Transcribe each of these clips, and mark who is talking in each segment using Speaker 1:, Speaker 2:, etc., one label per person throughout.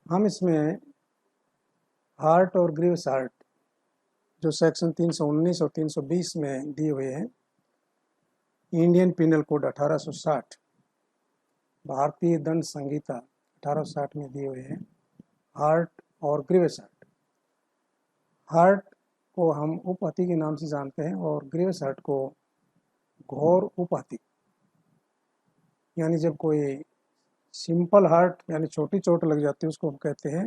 Speaker 1: हम इसमें हार्ट और ग्रीवस हार्ट जो सेक्शन 319 और 320 में दिए हुए हैं, इंडियन पिनल कोड 1860, भारतीय दंड संहिता 1860 में दिए हुए हैं हार्ट और ग्रीवस हार्ट। हार्ट को हम उपहति के नाम से जानते हैं और ग्रीवस हार्ट को घोर उपहति, यानी जब कोई सिंपल हार्ट यानी छोटी चोट लग जाती है उसको हम कहते हैं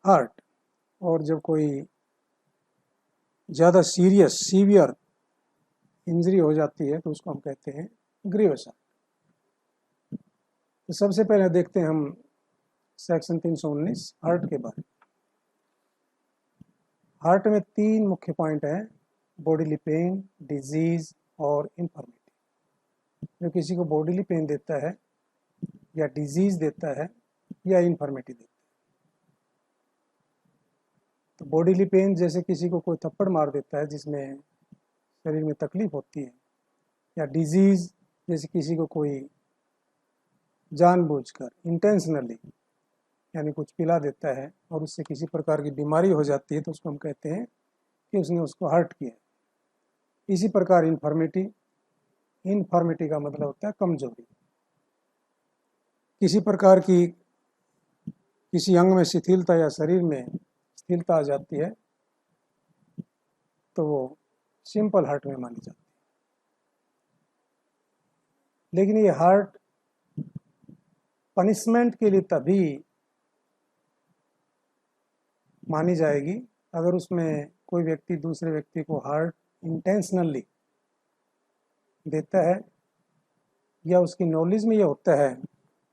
Speaker 1: हार्ट, और जब कोई ज़्यादा सीवियर इंजरी हो जाती है तो उसको हम कहते हैं ग्रीवस हार्ट। तो सबसे पहले देखते हैं हम सेक्शन 319 हार्ट के बारे में। हार्ट में 3 मुख्य पॉइंट हैं, बॉडीली पेन, डिजीज और इन्फर्मिटी। जो किसी को बॉडीली पेन देता है या डिजीज देता है या इन्फर्मिटी देता है। तो बॉडीली पेन जैसे किसी को कोई थप्पड़ मार देता है जिसमें शरीर में तकलीफ होती है, या डिजीज जैसे किसी को कोई जानबूझकर इंटेंशनली यानी कुछ पिला देता है और उससे किसी प्रकार की बीमारी हो जाती है तो उसको हम कहते हैं कि उसने उसको हर्ट किया। इसी प्रकार इन्फर्मिटी का मतलब होता है कमजोरी। किसी प्रकार की किसी अंग में शिथिलता या शरीर में शिथिलता आ जाती है तो वो सिंपल हार्ट में मानी जाती है। लेकिन ये हार्ट पनिशमेंट के लिए तभी मानी जाएगी अगर उसमें कोई व्यक्ति दूसरे व्यक्ति को हार्ट इंटेंशनली देता है या उसकी नॉलेज में यह होता है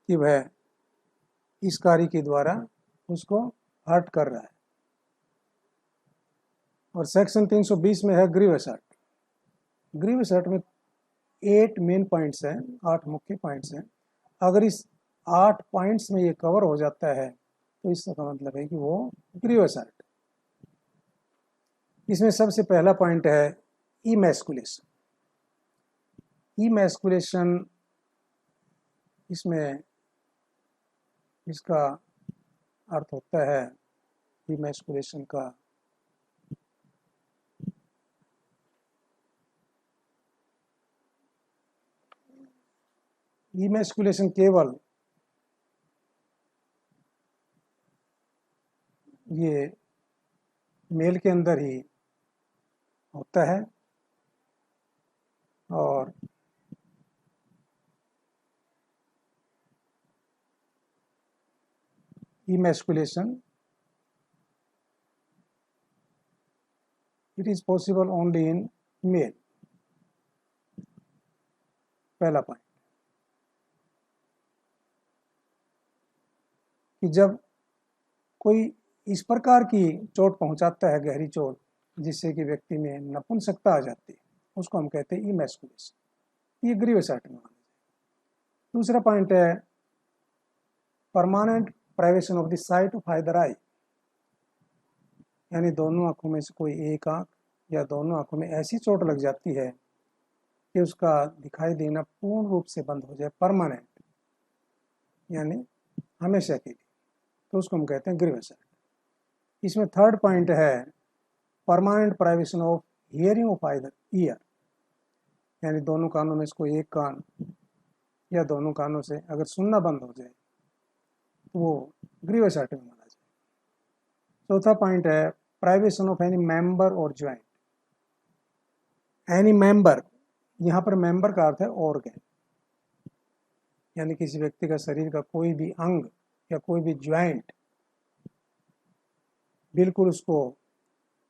Speaker 1: कि वह इस कार्य के द्वारा उसको हर्ट कर रहा है। और सेक्शन 320 में है ग्रीवस हार्ट। ग्रीवस हार्ट में 8 मेन पॉइंट्स हैं, 8 मुख्य पॉइंट्स हैं। अगर इस 8 पॉइंट्स में ये कवर हो जाता है तो इसका मतलब है कि वो ग्रीवस हार्ट। इसमें सबसे पहला पॉइंट है इमैस्कुलेशन। इमैस्कुलेशन इसमें इसका अर्थ होता है इमैस्कुलेशन का इमैस्कुलेशन केवल ये मेल के अंदर ही होता है और emasculation it is possible only in male। पहला पॉइंट कि जब कोई इस प्रकार की चोट पहुंचाता है, गहरी चोट जिससे कि व्यक्ति में नपुंसकता आ जाती है, उसको हम कहते हैं इमैस्कुलेशन। ये ग्रीवस हार्ट में माना जाए। दूसरा पॉइंट है permanent privation of the site of either I, यानी दोनों आंखों में से कोई एक आंख या दोनों आंखों में ऐसी चोट लग जाती है कि उसका दिखाई देना पूर्ण रूप से बंद हो जाए, परमानेंट यानी हमेशा के लिए, तो उसको हम कहते हैं ग्रीवस हार्ट। इसमें थर्ड पॉइंट है permanent privation of hearing of either year, यानी दोनों कानों में से कोई एक कान या दोनों कानों से अगर सुनना बंद हो जाए तो वो ग्रीवस हार्ट में माना जाए। चौथा पॉइंट है प्राइवेशन ऑफ एनी मेंबर और ज्वाइंट। एनी मेंबर, यहाँ पर मेंबर का अर्थ है ऑर्गन, यानी किसी व्यक्ति का शरीर का कोई भी अंग या कोई भी ज्वाइंट बिल्कुल उसको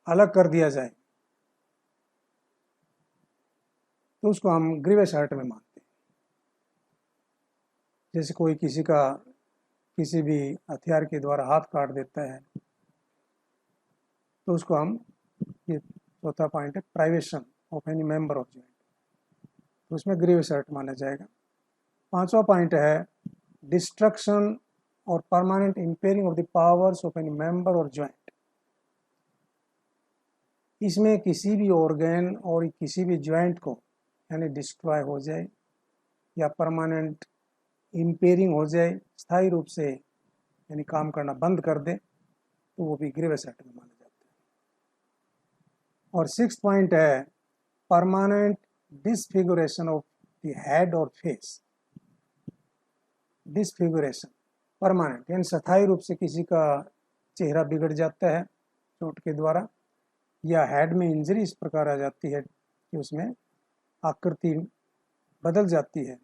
Speaker 1: अलग कर दिया जाए तो उसको हम ग्रीवस हार्ट में मानते हैं। जैसे कोई किसी का किसी भी हथियार के द्वारा हाथ काट देता है तो उसको हम, ये चौथा पॉइंट है privation of any member of joint, तो उसमें ग्रीवस हार्ट माना जाएगा। पांचवा पॉइंट है डिस्ट्रक्शन और permanent impairing of the powers of any member और ज्वाइंट। इसमें किसी भी ऑर्गन और किसी भी ज्वाइंट को यानी डिस्ट्रॉय हो जाए या परमानेंट इंपेयरिंग हो जाए, स्थायी रूप से यानी काम करना बंद कर दे तो वो भी ग्रीवस एक्ट में माना जाता है। और 6 पॉइंट है परमानेंट डिसफिगुरेशन ऑफ द हेड और फेस। डिसफिगुरेशन परमानेंट यानी स्थायी रूप से किसी का चेहरा बिगड़ जाता है चोट के द्वारा, या हेड में इंजरी इस प्रकार आ जाती है कि उसमें आकृति बदल जाती है,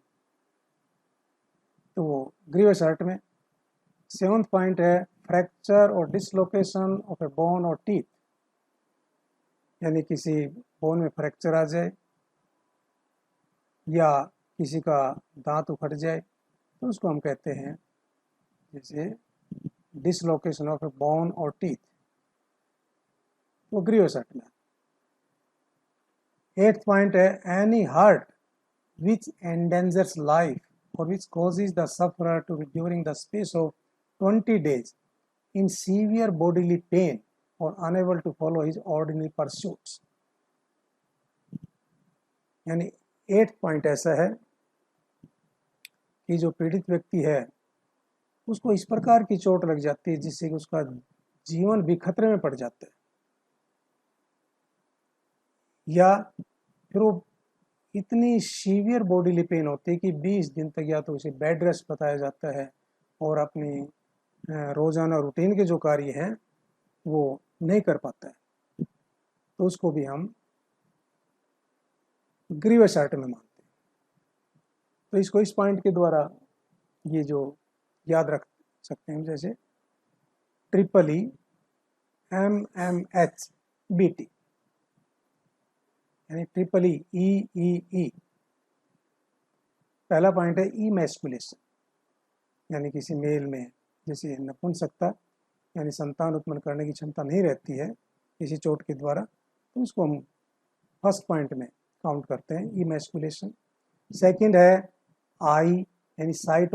Speaker 1: तो वो ग्रीवस हर्ट में। 7th पॉइंट है फ्रैक्चर और डिसलोकेशन ऑफ ए बोन और टीथ, यानी किसी बोन में फ्रैक्चर आ जाए या किसी का दांत उखड़ जाए तो उसको हम कहते हैं जैसे डिसलोकेशन ऑफ ए बोन और टीथ, वो ग्रीवस हर्ट में। 8th पॉइंट है any hurt which endangers life or which causes the sufferer to be during the space of 20 days in severe bodily pain or unable to follow his ordinary pursuits। यानी 8th point ऐसा है कि जो पीड़ित व्यक्ति है उसको इस प्रकार की चोट लग जाती है जिससे कि उसका जीवन भी खतरे में पड़ जाता है, या फिर वो इतनी सीवियर बॉडीली पेन होती है कि 20 दिन तक या तो उसे बेड रेस्ट बताया जाता है और अपनी रोजाना रूटीन के जो कार्य हैं वो नहीं कर पाता है, तो उसको भी हम ग्रीवस हर्ट में मानते हैं। तो इसको इस पॉइंट के द्वारा ये जो याद रख सकते हैं, जैसे TEEMMHBT यानी EEE। पहला पॉइंट है इमैस्कुलेशन, यानी किसी मेल में जैसे नपुंसकता यानी संतान उत्पन्न करने की क्षमता नहीं रहती है किसी चोट के द्वारा, तो उसको हम फर्स्ट पॉइंट में काउंट करते हैं इमैस्कुलेशन। सेकंड है आई यानी साइट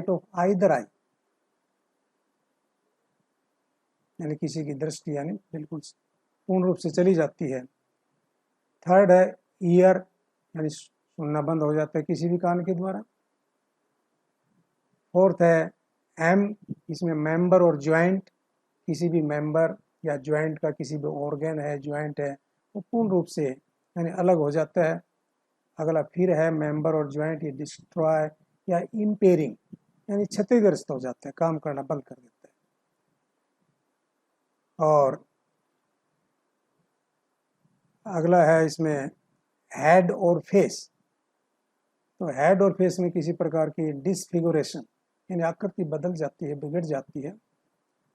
Speaker 1: ऑफ आइदर आई, यानी किसी की दृष्टि यानी बिल्कुल पूर्ण रूप से चली जाती है। थर्ड है ईयर यानी सुनना बंद हो जाता है किसी भी कान के द्वारा। फोर्थ है एम, इसमें मेंबर और ज्वाइंट, किसी भी मेंबर या ज्वाइंट का किसी भी ऑर्गन है ज्वाइंट है वो पूर्ण रूप से यानी अलग हो जाता है। अगला फिर है मेंबर और ज्वाइंट ये डिस्ट्रॉय या इम्पेयरिंग यानी क्षतिग्रस्त हो जाता है, काम करना बंद कर देता है। और अगला है इसमें हेड और फेस, तो हेड और फेस में किसी प्रकार की डिसफिगुरेशन यानी आकृति बदल जाती है, बिगड़ जाती है,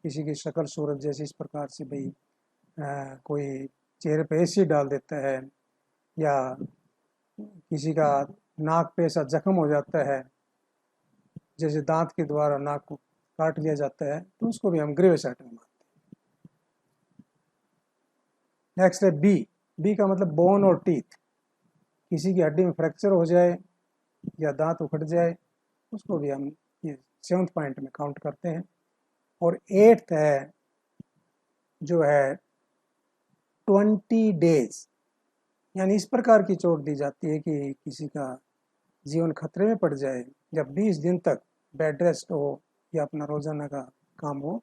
Speaker 1: किसी की शक्ल सूरत जैसे इस प्रकार से भाई कोई चेहरे पे एसिड डाल देता है या किसी का नाक पे ऐसा जख्म हो जाता है जैसे दांत के द्वारा नाक को काट लिया जाता है, तो उसको भी हम ग्रीवस हर्ट में मानते हैं। नेक्स्ट है बी का मतलब बोन और टीथ, किसी की हड्डी में फ्रैक्चर हो जाए या दांत उखड़ जाए उसको भी हम ये 7th पॉइंट में काउंट करते हैं। और 8th है जो है 20 डेज, यानी इस प्रकार की चोट दी जाती है कि किसी का जीवन खतरे में पड़ जाए, जब 20 दिन तक बेड रेस्ट हो या अपना रोजाना का काम हो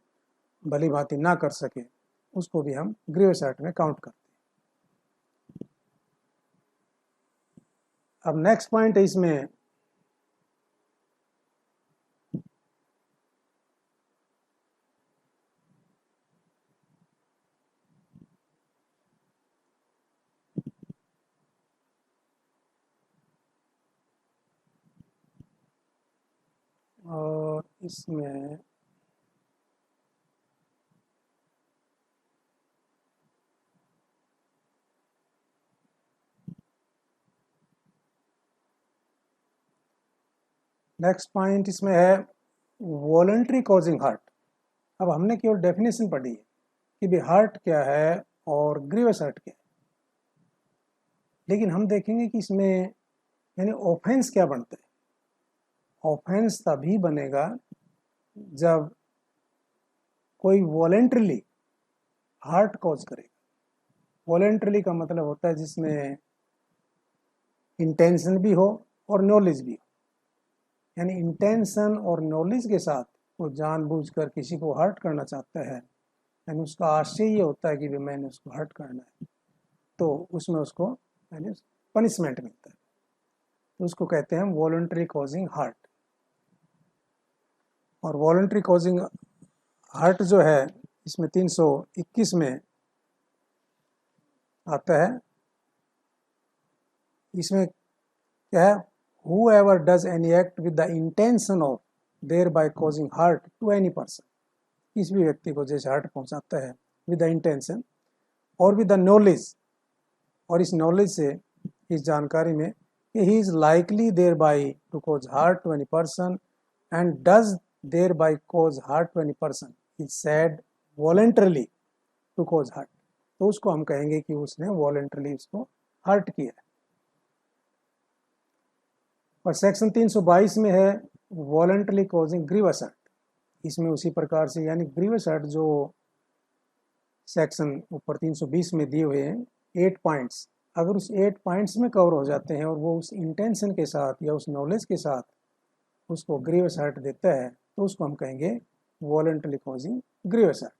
Speaker 1: भली भांति ना कर सके, उसको भी हम ग्रीवस हर्ट में काउंट करते हैं। अब नेक्स्ट पॉइंट है इसमें और इसमें नेक्स्ट पॉइंट इसमें है वॉलंटरी कॉजिंग हार्ट। अब हमने केवल डेफिनेशन पढ़ी है कि भी हार्ट क्या है और ग्रीवस हर्ट क्या है, लेकिन हम देखेंगे कि इसमें यानी ऑफेंस क्या बनता है। ऑफेंस तभी बनेगा जब कोई वॉलेंट्रली हार्ट कॉज करेगा। वॉलेंट्रली का मतलब होता है जिसमें इंटेंशन भी हो और नॉलेज भी हो, यानी इंटेंशन और नॉलेज के साथ वो जानबूझकर किसी को हर्ट करना चाहता है, यानी उसका आशय ये होता है कि भी मैंने उसको हर्ट करना है, तो उसमें उसको यानी पनिशमेंट मिलता है, तो उसको कहते हैं वॉलंटरी कॉजिंग हर्ट। और वॉलंटरी कॉजिंग हर्ट जो है इसमें 321 में आता है, इसमें क्या है, whoever does any act with the intention of thereby causing hurt to any person, किसी भी व्यक्ति को जैसे हर्ट पहुंचाता है विद द इंटेंशन और विद द नॉलेज, और इस नॉलेज से, इस जानकारी में कि he is likely thereby to cause hurt to any person and does thereby cause hurt to any person is said voluntarily to cause hurt, तो उसको हम कहेंगे कि उसने वॉलेंटरली उसको हर्ट किया है। और सेक्शन 322 में है वॉलेंटरली कॉजिंग ग्रीवस हर्ट, इसमें उसी प्रकार से यानी ग्रीवस हर्ट जो सेक्शन ऊपर 320 में दिए हुए हैं 8 पॉइंट्स, अगर उस 8 पॉइंट्स में कवर हो जाते हैं और वो उस इंटेंशन के साथ या उस नॉलेज के साथ उसको ग्रीवस हर्ट देता है, तो उसको हम कहेंगे वॉलेंटरली कॉजिंग ग्रीवस हर्ट।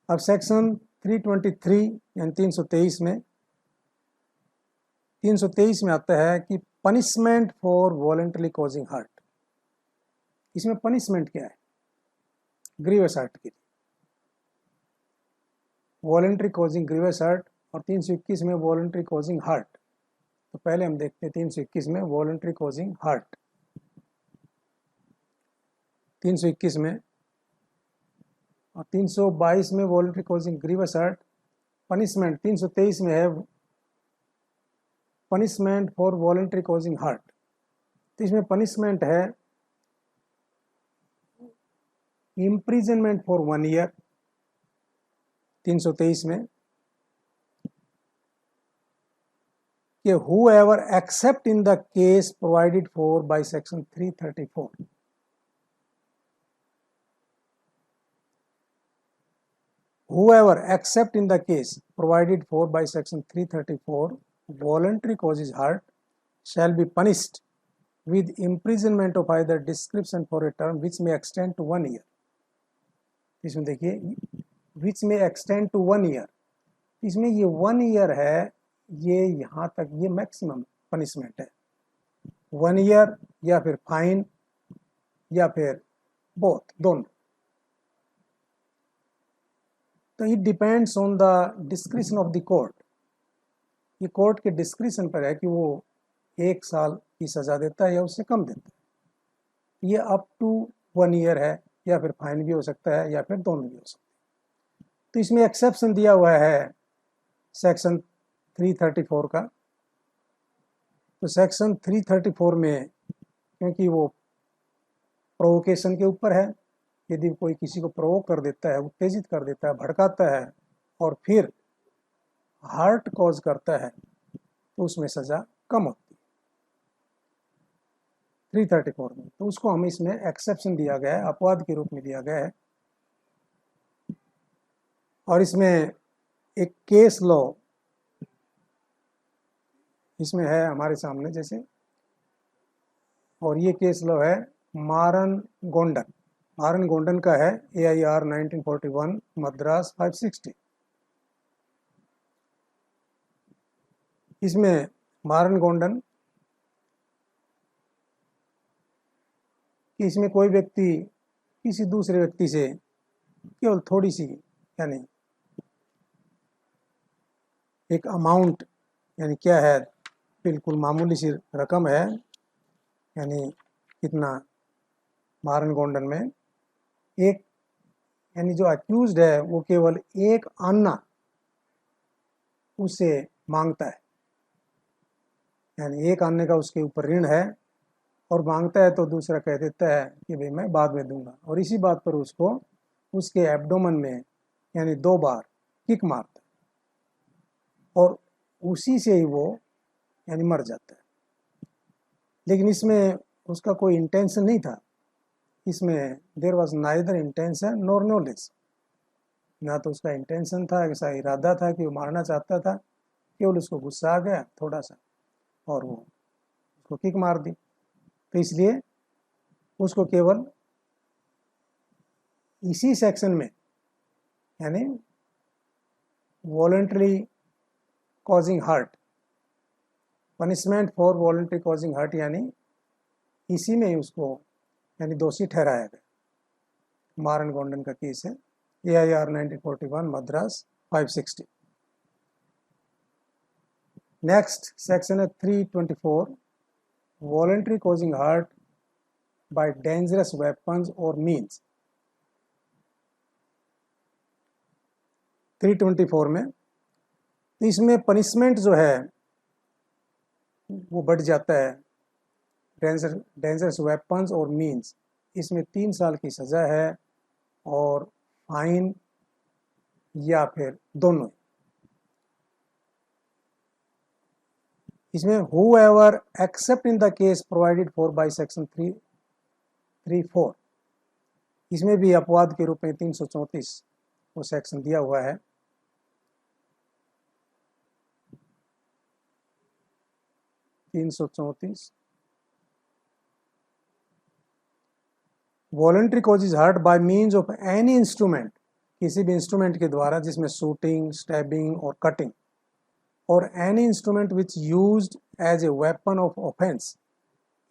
Speaker 1: अब सेक्शन 323 यानी 323 में आता है कि punishment for voluntarily causing hurt. इसमें पनिशमेंट क्या है ग्रीवस हर्ट के लिए, वॉलेंटरी कॉजिंग ग्रीवस हर्ट और 321 में वॉलेंटरी कॉजिंग हर्ट। तो पहले हम देखते हैं 321 में वॉलेंटरी कॉजिंग हर्ट। 321 में और 322 में voluntary causing grievous hurt. Punishment 323 में है punishment for voluntary causing hurt, तो इसमें पनिशमेंट है इम्प्रिजनमेंट फॉर 1 ईयर 323 में, कि whoever except in the case provided for by section 334, whoever except in the case provided for by section 334 voluntary causes hurt shall be punished with imprisonment of either description for a term which may extend to 1 year। इसमें देखिए which may extend to 1 year, इसमें ये 1 year है, ये यहाँ तक ये maximum punishment है 1 ईयर या फिर फाइन या फिर बोथ दोनों। तो it depends on the description of the court, ये कोर्ट के डिस्क्रिप्शन पर है कि वो 1 साल की सज़ा देता है या उससे कम देता है। ये अप टू 1 ईयर है या फिर फाइन भी हो सकता है या फिर दोनों भी हो सकते हैं। तो इसमें एक्सेप्शन दिया हुआ है सेक्शन 334 का। तो सेक्शन 334 में क्योंकि वो प्रोवोकेशन के ऊपर है, यदि कोई किसी को प्रोवोक कर देता है, उत्तेजित कर देता है, भड़काता है और फिर हार्ट कॉज करता है, तो उसमें सज़ा कम होती है 334 में। तो उसको हमें इसमें एक्सेप्शन दिया गया है, अपवाद के रूप में दिया गया है। और इसमें एक केस लॉ इसमें है हमारे सामने जैसे, और ये केस लॉ है मारन गोंडन। मारन गोंडन का है AIR 1941 मद्रास 560। इसमें मारन गोंडन कि इसमें कोई व्यक्ति किसी दूसरे व्यक्ति से केवल थोड़ी सी यानी एक अमाउंट यानी क्या है बिल्कुल मामूली सी रकम है, यानी कितना मारन गोंडन में एक यानी जो अक्यूज्ड है वो केवल एक आना उससे मांगता है, यानी एक आने का उसके ऊपर ऋण है और मांगता है, तो दूसरा कह देता है कि भाई मैं बाद में दूंगा, और इसी बात पर उसको उसके एब्डोमन में यानी 2 बार किक मारता है और उसी से ही वो यानी मर जाता है। लेकिन इसमें उसका कोई इंटेंशन नहीं था, इसमें there was neither intention nor knowledge, ना तो उसका इंटेंशन था, ऐसा इरादा था कि वो मारना चाहता था, केवल उसको गुस्सा आ गया थोड़ा सा और वो उसको किक मार दी। तो इसलिए उसको केवल इसी सेक्शन में, यानी voluntary causing hurt, punishment for voluntary causing hurt, यानी इसी में उसको यानी दोषी ठहराया गया। मारन गोंडन का केस है, AIR 1941 मद्रास 560। नेक्स्ट सेक्शन है 324, voluntary causing hurt by dangerous weapons और मीन्स। 324 में इसमें पनिशमेंट जो है वो बढ़ जाता है, डेंजरस वेपन्स और मीन्स, इसमें 3 साल की सज़ा है और फाइन या फिर दोनों। इसमें whoever except in the case provided for by section 334, इसमें भी अपवाद के रूप में 334 वो सेक्शन दिया हुआ है। Voluntary causes hurt by means of any instrument, किसी भी इंस्ट्रूमेंट के द्वारा जिसमें शूटिंग, स्टैबिंग और cutting, or any instrument which used as a weapon of offense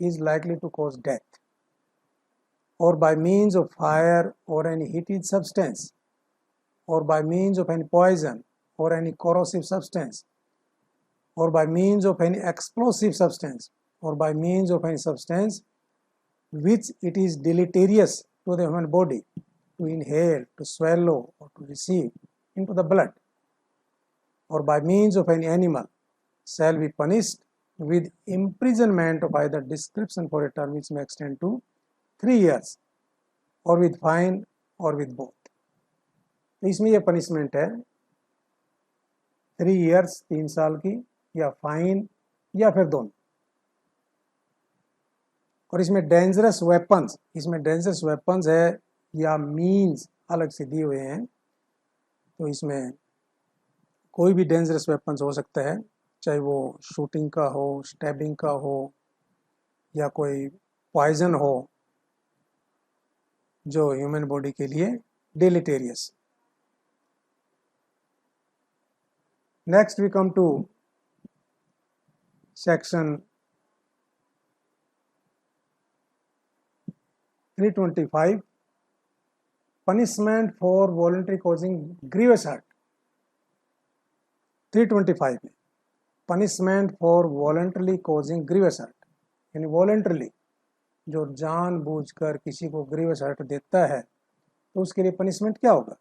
Speaker 1: is likely to cause death, or by means of fire or any heated substance, or by means of any poison or any corrosive substance, or by means of any explosive substance, or by means of any substance which it is deleterious to the human body to inhale, to swallow, or to receive into the blood, or by means of any animal, shall be punished with imprisonment of either description for a term which may extend to 3 years, or with fine, or with both। तो इसमें यह punishment है 3 years 3 साल की, या fine या फिर दोनों। और इसमें डेंजरस वेपन्स, इसमें डेंजरस वेपन्स है या मीन्स अलग से दिए हुए हैं। तो इसमें कोई भी डेंजरस वेपन्स हो सकता है, चाहे वो शूटिंग का हो, स्टैबिंग का हो, या कोई पॉइजन हो जो ह्यूमन बॉडी के लिए deleterious. Next we come to section 325, punishment for voluntary causing grievous hurt. 325 में punishment for voluntarily causing grievous hurt, यानी वॉलंटरली जो जानबूझकर किसी को ग्रीवियस हर्ट देता है तो उसके लिए पनिशमेंट क्या होगा।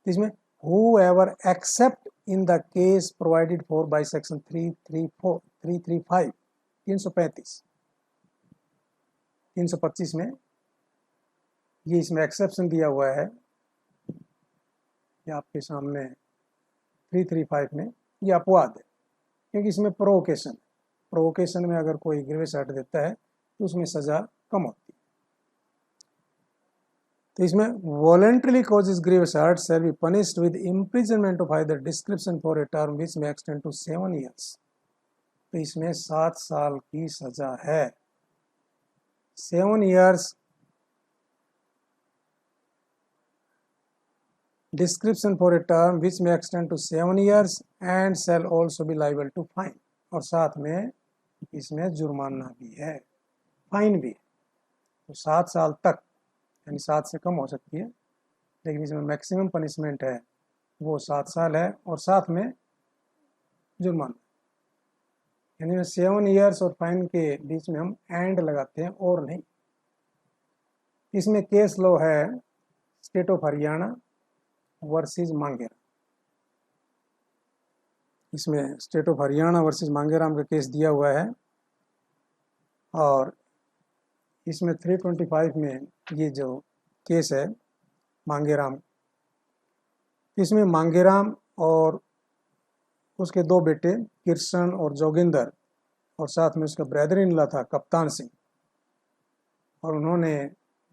Speaker 1: इसमें whoever except in the case provided for by section 335 325 में ये इसमें एक्सेप्शन दिया हुआ है, ये आपके सामने 335 में ये अपवाद है, क्योंकि इसमें प्रोवोकेशन में अगर कोई ग्रीवियस हर्ट देता है तो उसमें सज़ा कम होती है। तो इसमें voluntarily causes grievous hurt shall be punished with imprisonment of either description for a term which may extend to 7 years। तो इसमें 7 साल की सज़ा है। 7 years description for a term which may extend to 7 years and shall also be liable to fine, और साथ में इसमें जुर्माना भी है, फाइन भी है। तो 7 साल तक, यानी 7 से कम हो सकती है, लेकिन इसमें मैक्सिमम पनिशमेंट है वो 7 साल है, और साथ में जुर्माना, यानी 7 years और फाइन के बीच में हम एंड लगाते हैं और नहीं। इसमें केस लॉ है state of Haryana versus Mangeram. इसमें state of Haryana versus Mangeram का केस दिया हुआ है, और इसमें 325 में ये जो केस है मांगेराम, इसमें मांगेराम और उसके 2 बेटे किशन और जोगिंदर, और साथ में उसका ब्रदर इन लॉ था कप्तान सिंह, और उन्होंने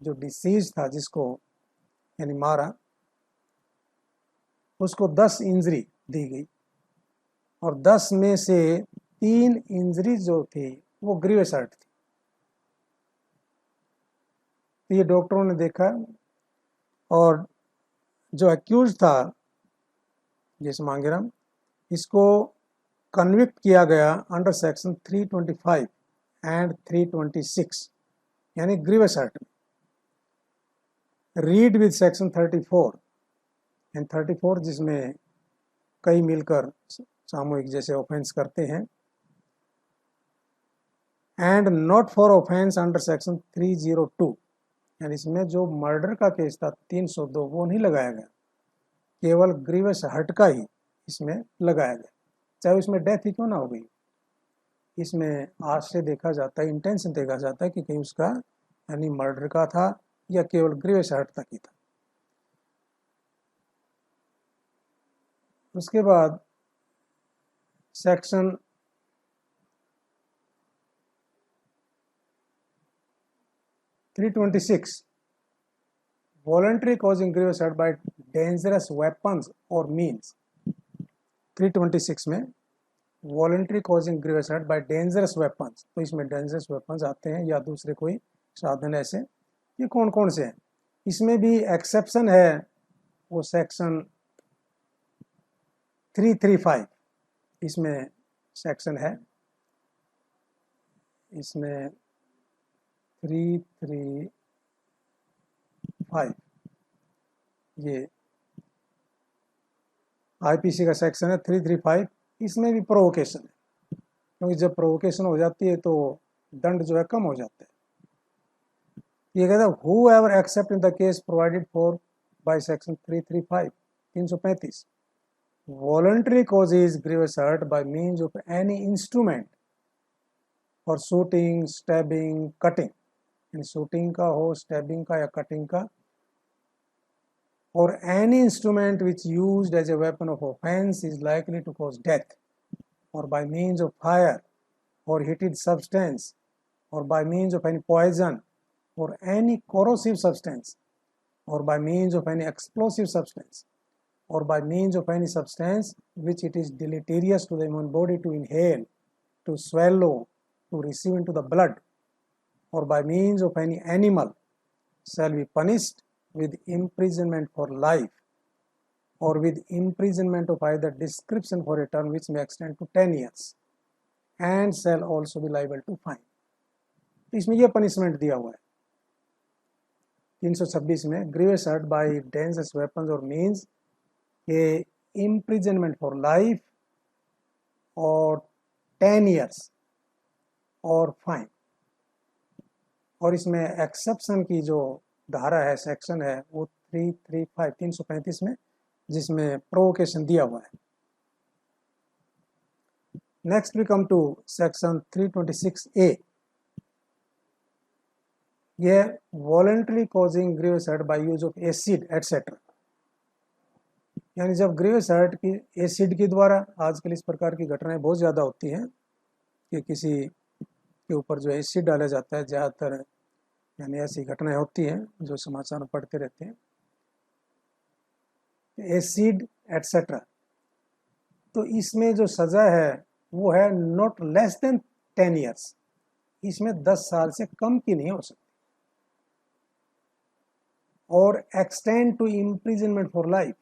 Speaker 1: जो डिसीज था जिसको यानी मारा उसको 10 इंजरी दी गई, और 10 में से 3 इंजरी जो थी वो ग्रीवियस हर्ट थी। तो ये डॉक्टरों ने देखा और जो एक्यूज था जिस मांगेराम, इसको कन्विक्ट किया गया अंडर सेक्शन 325 एंड 326 यानी ग्रीवियस एक्ट में, रीड विद सेक्शन 34 एंड 34 जिसमें कई मिलकर सामूहिक जैसे ऑफेंस करते हैं, and not for offence under section 302 यानी इसमें जो मर्डर का केस था 302 वो नहीं लगाया गया, केवल ग्रीवियस हर्ट का ही इसमें लगाया गया, चाहे उसमें डेथ ही क्यों ना हो गई। इसमें आज से देखा जाता है, इंटेंशन देखा जाता है कि कहीं उसका यानी मर्डर का था या केवल ग्रीवियस हर्ट तक ही था। उसके बाद section 326 voluntary causing grievous hurt by dangerous weapons or means। 326 में voluntary causing grievous hurt by dangerous weapons, तो इसमें डेंजरस वेपन्स आते हैं या दूसरे कोई साधन ऐसे, ये कौन कौन से हैं। इसमें भी एक्सेप्शन है, वो सेक्शन 335 इसमें सेक्शन है, इसमें 335 ये आईपीसी का सेक्शन है 335, इसमें भी प्रोवोकेशन है, क्योंकि जब प्रोवोकेशन हो जाती है तो दंड जो है कम हो जाता है। ये कहता है whoever except in the case provided for by section 335 335 voluntary causes grievous hurt by means of any instrument for shooting stabbing cutting, यानी शूटिंग का हो, स्टैबिंग का या कटिंग का, or any instrument which used as a weapon of offense is likely to cause death, or by means of fire or heated substance, or by means of any poison or any corrosive substance, or by means of any explosive substance, or by means of any substance which it is deleterious to the human body to inhale, to swallow, to receive into the blood, or by means of any animal, shall be punished with imprisonment for life, or with imprisonment of either description for a term which may extend to 10 years, and shall also be liable to fine। तो इसमें यह punishment दिया हुआ है 326 में, grievous hurt by dangerous weapons और means के imprisonment for life और 10 years और फाइन। और इसमें एक्सेप्शन की जो धारा है, सेक्शन है, वो 335 335 में, जिसमें प्रोवोकेशन दिया हुआ है। Next we come to section 326A, ये voluntary causing grievous hurt by use of acid etcetera, यानी जब ग्रीवियस हर्ट की एसिड के द्वारा, आजकल इस प्रकार की घटनाएं बहुत ज़्यादा होती हैं कि किसी के ऊपर जो एसिड डाला जाता है, ज़्यादातर यानी ऐसी घटनाएं होती हैं जो समाचार में पढ़ते रहते हैं, एसिड एटसेट्रा। तो इसमें जो सज़ा है वो है नॉट लेस देन 10 years, इसमें 10 साल से कम की नहीं हो सकती, और extend to imprisonment for life,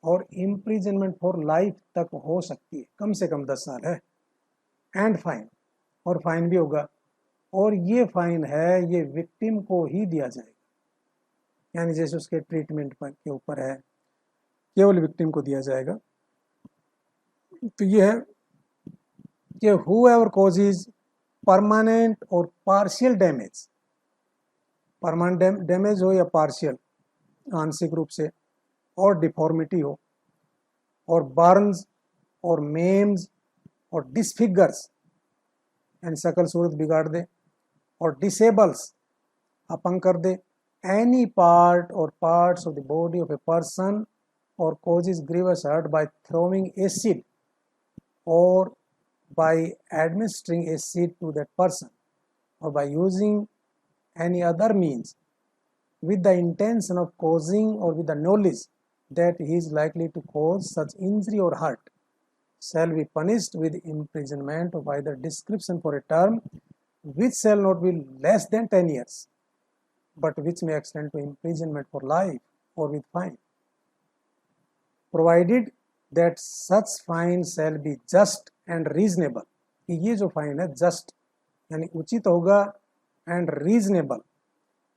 Speaker 1: और इम्प्रिजनमेंट फॉर लाइफ तक हो सकती है, कम से कम 10 साल है, एंड फाइन, और फाइन भी होगा, और ये फाइन है ये विक्टिम को ही दिया जाएगा, यानी जैसे उसके ट्रीटमेंट पर के ऊपर है, केवल विक्टिम को दिया जाएगा। तो ये है कि whoever causes परमानेंट और पार्शियल डैमेज, परमानेंट डैमेज हो या पार्शियल आंशिक रूप से, और डिफॉर्मिटी हो, और बर्न्स और मेम्स और डिसफिगर्स यानी शकल सूरत बिगाड़ दे, और डिसेबल्स अपंग कर दे, एनी पार्ट और parts of the body of a person, और causes grievous hurt by throwing acid or by administering acid to that person, or by using any other means with the intention of causing or with the knowledge that he is likely to cause such injury or hurt, shall be punished with imprisonment of either description for a term which shall not be less than 10 years, but which may extend to imprisonment for life or with fine, provided that such fine shall be just and reasonable. कि ये जो fine है just यानी उचित होगा and reasonable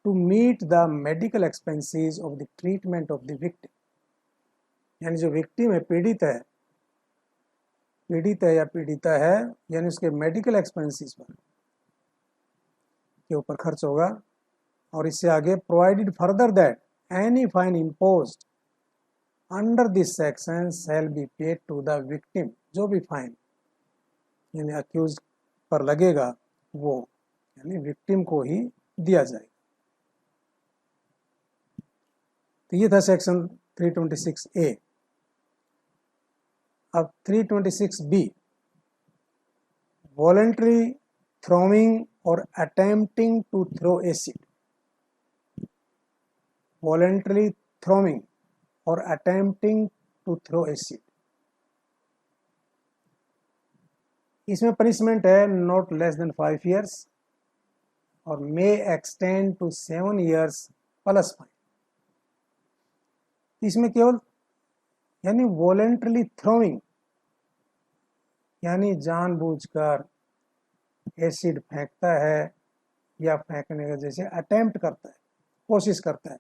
Speaker 1: to meet the medical expenses of the treatment of the victim, यानी जो victim है पीड़ित है या पीड़िता है यानी उसके मेडिकल एक्सपेंसेस पर के ऊपर खर्च होगा। और इससे आगे provided further that any fine imposed under this section shall be paid to the victim, जो भी फाइन यानी अक्यूज पर लगेगा वो यानी विक्टिम को ही दिया जाएगा। तो ये था सेक्शन 326A। अब 326B, वॉलंटरी थ्रोइंग और attempting to throw acid. Voluntary throwing और अटेम्प्टिंग टू थ्रो एसिड, इसमें पनिशमेंट है नॉट लेस देन 5 years और may extend to 7 years plus fine. इसमें केवल यानी वॉलंटरली थ्रोइंग यानी जानबूझकर एसिड फेंकता है या फेंकने का जैसे अटेम्प्ट करता है, कोशिश करता है,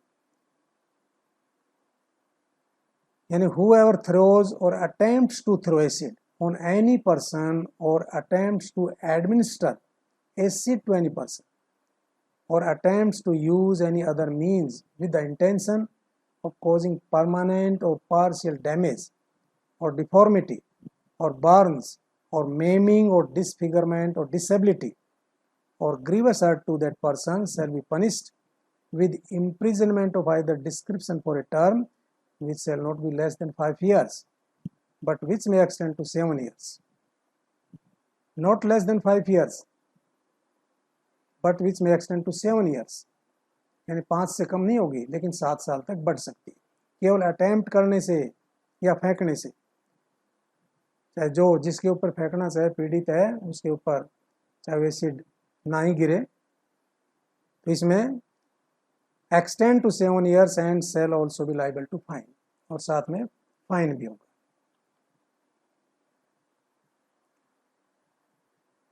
Speaker 1: यानी whoever throws or attempts to throw acid on any person or attempts to administer acid to any person or attempts to use any other means with the intention of causing permanent or partial damage or deformity or burns or maiming or disfigurement or disability or grievous hurt to that person shall be punished with imprisonment of either description for a term which shall not be less than 5 years, but which may extend to 7 years. Not less than 5 years, but which may extend to 7 years. यानी 5 से कम नहीं होगी लेकिन 7 साल तक बढ़ सकती है, केवल अटेम्प्ट करने से या फेंकने से। चाहे जो जिसके ऊपर फेंकना चाहे पीड़ित है उसके ऊपर चाहे एसिड ना ही गिरे, तो इसमें extend to 7 years and shall also be liable to fine, और साथ में फाइन भी होगा।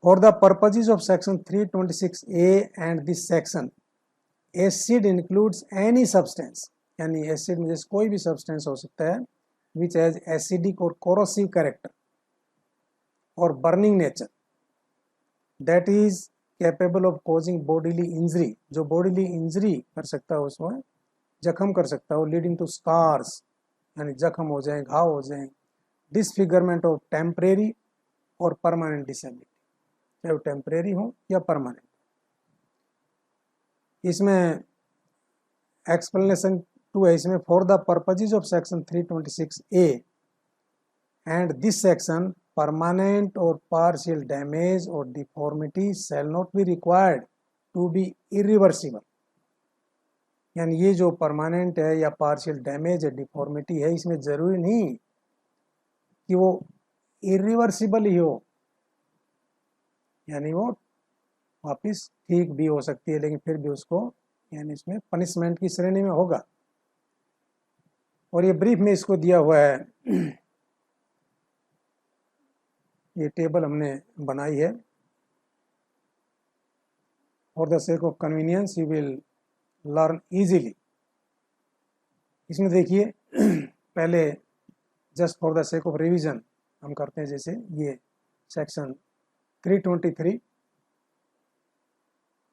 Speaker 1: For the purposes of section 326A and this section, acid includes any substance, यानी एसिड में जैसे कोई भी सब्सटेंस हो सकता है विच हैज एसिडिक और कोरोसिव कैरेक्टर और burning nature, that is capable of causing bodily injury, जो बॉडीली इंजरी कर सकता है, उसमें जख्म कर सकता है, लीडिंग टू स्कार्स यानी जख्म हो जाए, घाव हो जाए, डिसफिगरमेंट ऑफ टेम्परेरी और परमानेंट डिसेबिलिटी, चाहे वो टेम्परेरी हो या परमानेंट। इसमें एक्सप्लेनेशन 2 है इसमें, for the purposes of section 326A and this section permanent or partial damage or deformity shall not be required to be irreversible, यानी ये जो परमानेंट है या पार्शियल डैमेज है, डिफॉर्मिटी है, इसमें जरूरी नहीं कि वो इरिवर्सिबल ही हो, यानी वो वापस ठीक भी हो सकती है लेकिन फिर भी उसको यानी इसमें पनिशमेंट की श्रेणी में होगा। और ये ब्रीफ में इसको दिया हुआ है, ये टेबल हमने बनाई है। For the sake of convenience you will learn easily. इसमें देखिए पहले just for the sake of revision हम करते हैं, जैसे ये सेक्शन 323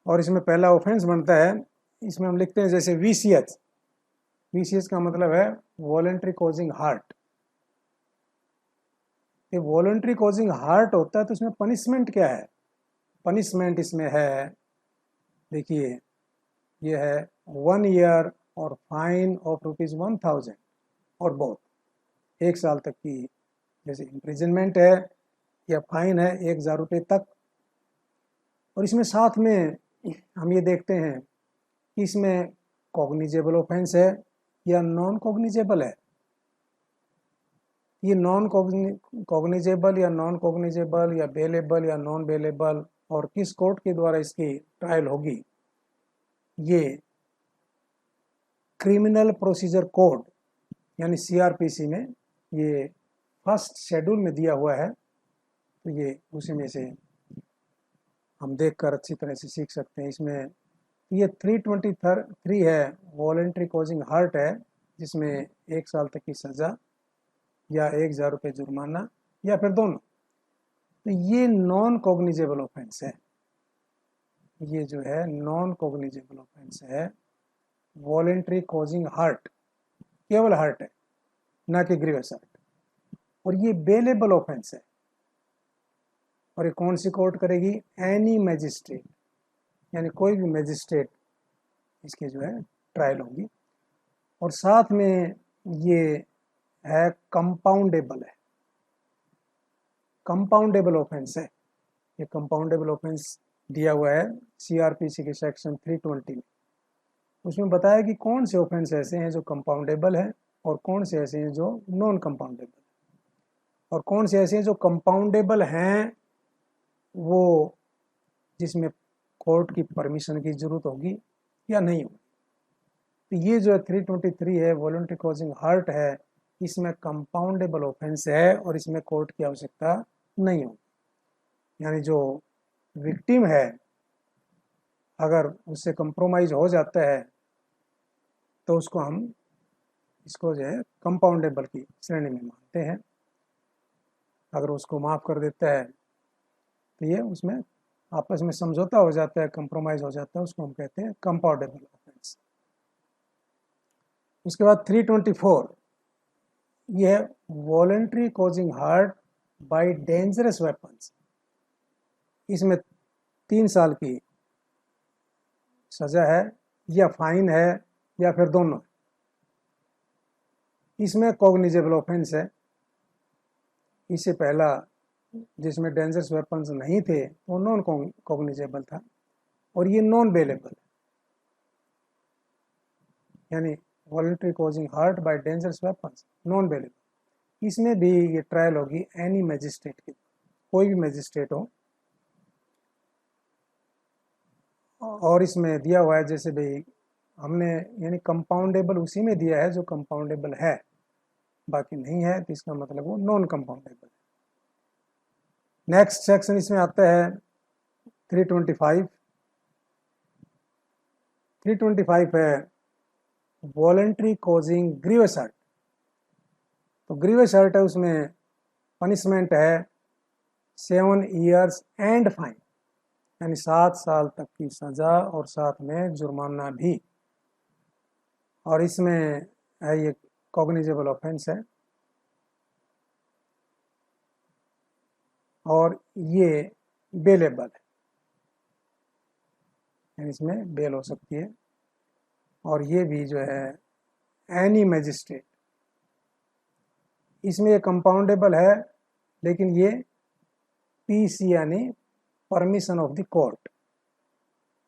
Speaker 1: और इसमें पहला ऑफेंस बनता है, इसमें हम लिखते हैं जैसे VCH, VCH का मतलब है वॉलंटरी कॉजिंग हार्ट। ये वॉलंटरी कॉजिंग हार्ट होता है तो इसमें पनिशमेंट क्या है? पनिशमेंट इसमें है, देखिए ये है 1 year और फाइन ऑफ ₹1000 और बहुत 1 साल तक की जैसे इम्प्रिजनमेंट है या फाइन है 1000 रुपये तक। और इसमें साथ में हम ये देखते हैं कि इसमें कॉग्निजेबल ऑफेंस है या नॉन कॉग्निजेबल है। ये नॉन कॉग्निजेबल या नॉन कॉग्निजेबल या बेलेबल या नॉन बेलेबल और किस कोर्ट के द्वारा इसकी ट्रायल होगी, ये क्रिमिनल प्रोसीजर कोड यानी सीआरपीसी में ये फर्स्ट शेड्यूल में दिया हुआ है। तो ये उसी में से हम देखकर अच्छी तरह से सीख सकते हैं। इसमें ये 323 है, वॉलेंट्री कॉजिंग हार्ट है, जिसमें 1 साल तक की सज़ा या 1,000 रुपये जुर्माना या फिर दोनों। तो ये नॉन कॉग्निजेबल ऑफेंस है, ये जो है नॉन कॉग्निजेबल ऑफेंस है। वॉलेंट्री कॉजिंग हार्ट केवल हार्ट है, ना कि ग्रीवियस हार्ट, और ये बेलेबल ऑफेंस है। और ये कौन सी कोर्ट करेगी? एनी मैजिस्ट्रेट, यानी कोई भी मैजिस्ट्रेट इसकी जो है ट्रायल होगी। और साथ में ये है कंपाउंडेबल है, कंपाउंडेबल ऑफेंस है। ये कंपाउंडेबल ऑफेंस दिया हुआ है सीआरपीसी के सेक्शन 320 में। उसमें बताया कि कौन से ऑफेंस ऐसे हैं जो कंपाउंडेबल है और कौन से ऐसे हैं जो नॉन कंपाउंडेबल, और कौन से ऐसे हैं जो कंपाउंडेबल हैं वो जिसमें कोर्ट की परमिशन की जरूरत होगी या नहीं होगी। तो ये जो है 323 है, वॉलंटरी कॉजिंग हार्ट है, इसमें कंपाउंडेबल ऑफेंस है और इसमें कोर्ट की आवश्यकता नहीं होगी। यानी जो विक्टिम है अगर उससे कंप्रोमाइज हो जाता है तो उसको हम इसको जो है कंपाउंडेबल की श्रेणी में मानते हैं। अगर उसको माफ़ कर देता है तो ये उसमें आपस में समझौता हो जाता है, कंप्रोमाइज हो जाता है, उसको हम कहते हैं कंपाउंडेबल ऑफेंस। उसके बाद 324 ये है voluntary causing heart by dangerous weapons. इसमें 3 साल की सजा है या फाइन है या फिर दोनों। इसमें कॉग्निजेबल ऑफेंस है। इससे पहला जिसमें डेंजरस वेपन्स नहीं थे वो नॉन कॉग्निजेबल था, और ये नॉन बेलेबल, यानी voluntary causing heart by dangerous weapons non bailable. इसमें भी ये ट्रायल होगी एनी मैजिस्ट्रेट की, कोई भी मैजिस्ट्रेट हो। और इसमें दिया हुआ है जैसे भाई हमने यानी कंपाउंडेबल उसी में दिया है जो कंपाउंडेबल है, बाकी नहीं है तो इसका मतलब वो नॉन कंपाउंडेबल है। नेक्स्ट सेक्शन इसमें आता है 325। 325 है वॉलंटरी कॉजिंग ग्रीवियस हर्ट। तो ग्रीवियस हर्ट है, उसमें पनिशमेंट है 7 ईयर्स एंड फाइन, यानी 7 साल तक की सजा और साथ में जुर्माना भी। और इसमें है ये कॉग्निजेबल ऑफेंस है और ये बेलेबल है, यानी इसमें बेल हो सकती है। और ये भी जो है एनी मैजिस्ट्रेट, इसमें ये कंपाउंडेबल है लेकिन ये पीसी यानी परमिशन ऑफ द कोर्ट,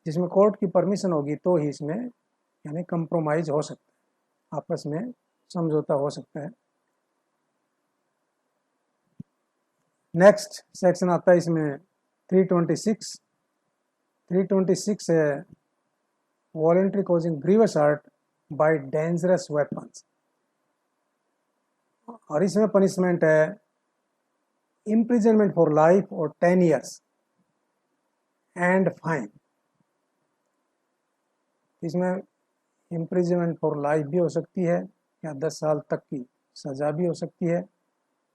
Speaker 1: जिसमें कोर्ट की परमिशन होगी तो ही इसमें यानी कंप्रोमाइज हो सकता है, आपस में समझौता हो सकता है। नेक्स्ट सेक्शन आता है इसमें 326। 326 है voluntary causing grievous hurt by dangerous weapons, और इसमें पनिशमेंट है इम्प्रिजनमेंट फॉर लाइफ और 10 ईयर्स एंड फाइन। इसमें इम्प्रिजनमेंट फॉर लाइफ भी हो सकती है या 10 साल तक की सजा भी हो सकती है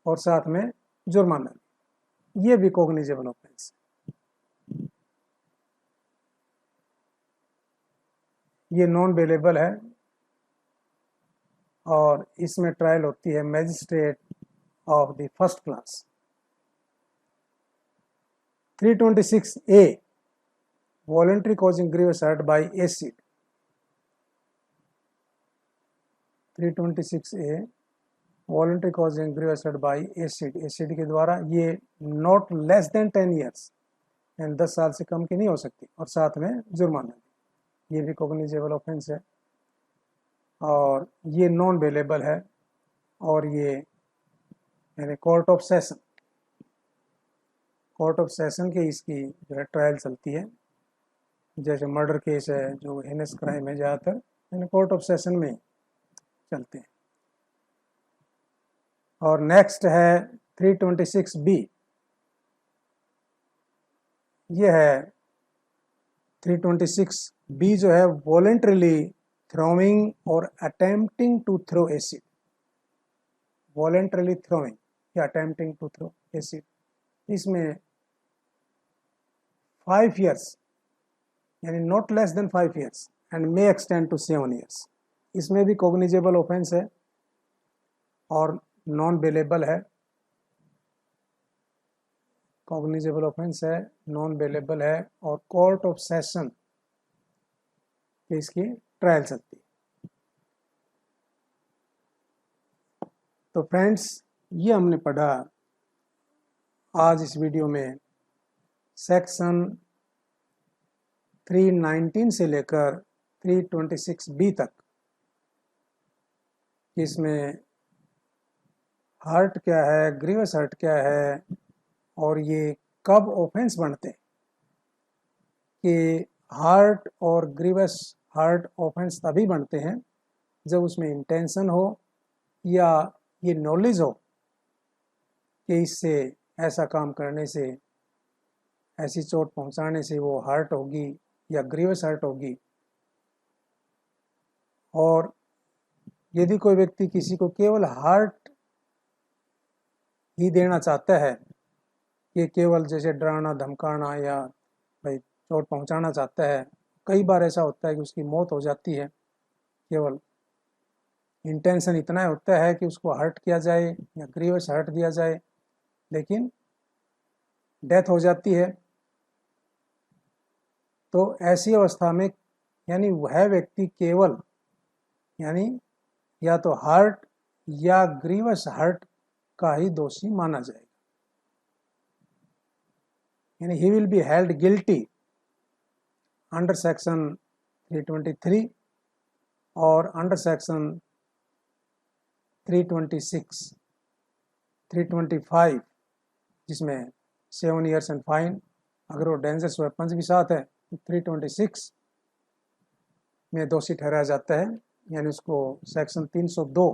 Speaker 1: और साथ में जुर्माना भी। ये भी कॉग्निजेबल ऑफेंस। ये नॉन बेलेबल है और इसमें ट्रायल होती है magistrate of the first class. 326A voluntary causing grievous hurt by acid. 326A voluntary causing grievous hurt by acid, acid के द्वारा, ये नॉट लेस देन 10 ईयर्स, यानी 10 साल से कम की नहीं हो सकती, और साथ में जुर्माना भी। ये भी कॉग्निजेबल ऑफेंस है और ये नॉन बेलेबल है, और ये यानी court of session, court of session के इसकी जो है ट्रायल चलती है। जैसे मर्डर केस है, जो हेनस क्राइम है, ज़्यादातर इन कोर्ट ऑफ सेशन में चलते हैं। और नेक्स्ट है 326B। ये है 326B जो है वॉलेंटरीली थ्रोइंग और attempting to throw acid. Voluntarily throwing या अटेम्प्टिंग टू थ्रो एसिड, इसमें 5 years यानी not less than 5 years and may extend to 7 years। इसमें भी कॉग्निजेबल ऑफेंस है और नॉन बेलेबल है। कॉग्निजेबल ऑफेंस है, नॉन बेलेबल है और कोर्ट ऑफ सेशन की इसकी ट्रायल चलती है। तो फ्रेंड्स, ये हमने पढ़ा आज इस वीडियो में सेक्शन 319 से लेकर 326B तक। इसमें हर्ट क्या है, ग्रीवस हर्ट क्या है और ये कब ऑफेंस बनते हैं। कि हर्ट और ग्रीवस हर्ट ऑफेंस तभी बनते हैं जब उसमें इंटेंशन हो या ये नॉलेज हो कि इससे ऐसा काम करने से, ऐसी चोट पहुंचाने से वो हर्ट होगी या ग्रीवस हर्ट होगी। और यदि कोई व्यक्ति किसी को केवल हर्ट ही देना चाहता है, कि केवल जैसे डराना धमकाना या भाई चोट पहुंचाना चाहता है, कई बार ऐसा होता है कि उसकी मौत हो जाती है। केवल इंटेंशन इतना होता है कि उसको हर्ट किया जाए या ग्रीवस हर्ट दिया जाए, लेकिन डेथ हो जाती है। तो ऐसी अवस्था में यानी वह व्यक्ति केवल यानी या तो हर्ट या ग्रीवस हर्ट का ही दोषी माना जाएगा। यानी he will be held guilty under section 323 और अंडर सेक्शन 326, 325 जिसमें 7 years एंड फाइन। अगर वो डेंजरस वेपन्स भी साथ है तो 326 में दोषी ठहराया जाता है। यानी उसको सेक्शन 302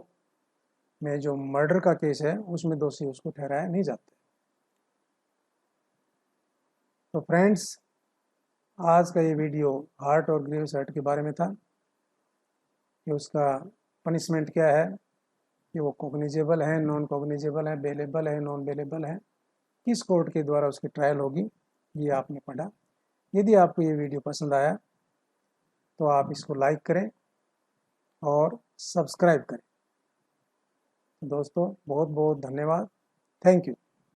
Speaker 1: में जो मर्डर का केस है उसमें दोषी उसको ठहराया नहीं जाता। तो फ्रेंड्स, आज का ये वीडियो हार्ट और ग्रीवस हर्ट के बारे में था कि उसका पनिशमेंट क्या है, कि वो कॉग्निजेबल है, नॉन कॉग्निजेबल है, बेलेबल है, नॉन बेलेबल है, किस कोर्ट के द्वारा उसकी ट्रायल होगी, ये आपने पढ़ा। यदि आपको ये वीडियो पसंद आया तो आप इसको लाइक करें और सब्सक्राइब करें। दोस्तों, बहुत बहुत धन्यवाद। Thank you.